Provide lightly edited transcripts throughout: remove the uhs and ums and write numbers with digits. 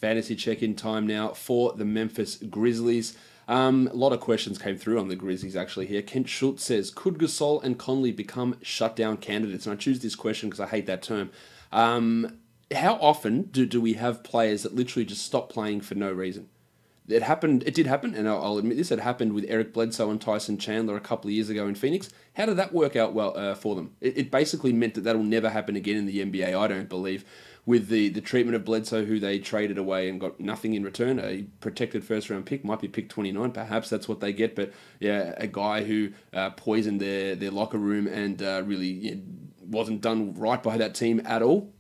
fantasy check-in time now for the Memphis Grizzlies. A lot of questions came through on the Grizzlies actually here. Kent Schultz says, could Gasol and Conley become shutdown candidates? And I choose this question because I hate that term. How often do we have players that literally just stop playing for no reason? It did happen, and I'll admit this, it happened with Eric Bledsoe and Tyson Chandler a couple of years ago in Phoenix. How did that work out well for them? It basically meant that that'll never happen again in the NBA, I don't believe, with the treatment of Bledsoe, who they traded away and got nothing in return. A protected first-round pick, might be pick 29, perhaps that's what they get, but yeah, a guy who poisoned their locker room and really wasn't done right by that team at all.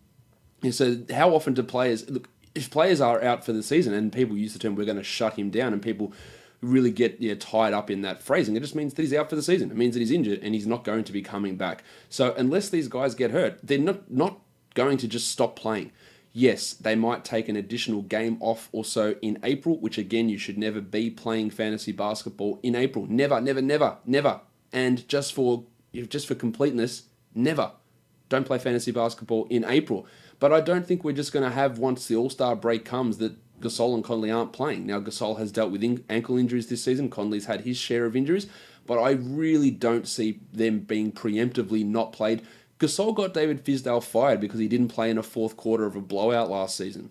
And so how often do players... Look, if players are out for the season, and people use the term we're going to shut him down, and people really get tied up in that phrasing, it just means that he's out for the season. It means that he's injured and he's not going to be coming back. So unless these guys get hurt, they're not going to just stop playing. Yes, they might take an additional game off or so in April, which again, you should never be playing fantasy basketball in April. Never, never, never, never. And just for completeness, never. Don't play fantasy basketball in April. But I don't think we're just going to have, once the All-Star break comes, that Gasol and Conley aren't playing. Now, Gasol has dealt with ankle injuries this season. Conley's had his share of injuries. But I really don't see them being preemptively not played. Gasol got David Fizdale fired because he didn't play in a fourth quarter of a blowout last season.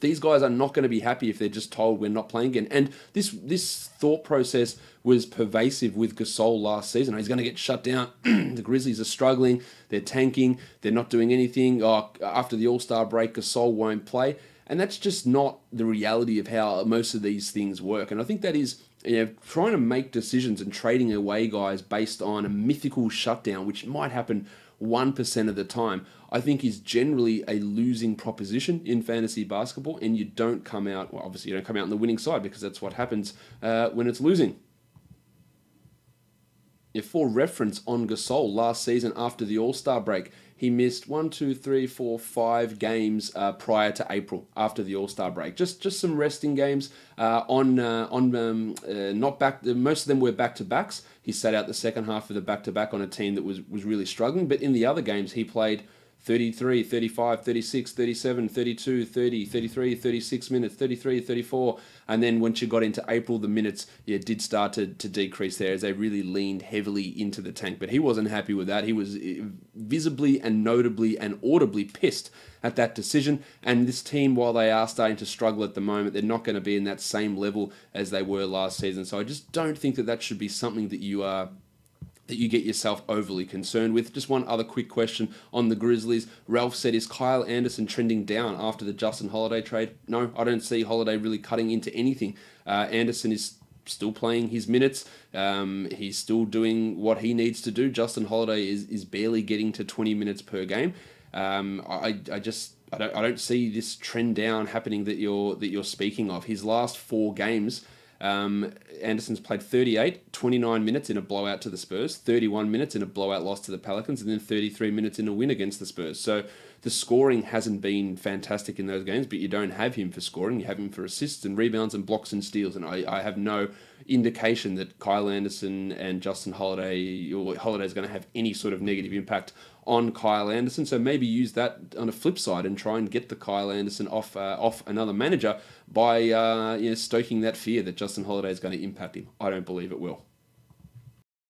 These guys are not going to be happy if they're just told we're not playing again. And this thought process was pervasive with Gasol last season. He's going to get shut down. The Grizzlies are struggling. They're tanking. They're not doing anything. After the All-Star break, Gasol won't play. And that's just not the reality of how most of these things work. And I think that is trying to make decisions and trading away guys based on a mythical shutdown, which might happen 1% of the time, I think is generally a losing proposition in fantasy basketball, and you don't come out, well, obviously you don't come out on the winning side because that's what happens when it's losing. For reference on Gasol, last season after the All-Star break, he missed 5 games prior to April after the All-Star break. Just some resting games not back. Most of them were back-to-backs. He sat out the second half of the back-to-back on a team that was really struggling. But in the other games, he played 33, 35, 36, 37, 32, 30, 33, 36 minutes, 33, 34. And then once you got into April, the minutes did start to decrease there as they really leaned heavily into the tank. But he wasn't happy with that. He was visibly and notably and audibly pissed at that decision. And this team, while they are starting to struggle at the moment, they're not going to be in that same level as they were last season. So I just don't think that should be something that you get yourself overly concerned with. Just one other quick question on the Grizzlies. Ralph said, is Kyle Anderson trending down after the Justin Holiday trade? No, I don't see Holiday really cutting into anything. Anderson is still playing his minutes. He's still doing what he needs to do. Justin Holiday is barely getting to 20 minutes per game. I don't see this trend down happening that you're speaking of. His last 4 games, Anderson's played 38, 29 minutes in a blowout to the Spurs, 31 minutes in a blowout loss to the Pelicans, and then 33 minutes in a win against the Spurs. So the scoring hasn't been fantastic in those games, but you don't have him for scoring. You have him for assists and rebounds and blocks and steals. And I have no indication that Kyle Anderson and Justin Holiday, or Holiday's going to have any sort of negative impact on Kyle Anderson. So maybe use that on a flip side and try and get the Kyle Anderson off another manager by stoking that fear that Justin Holiday is going to impact him. I don't believe it will.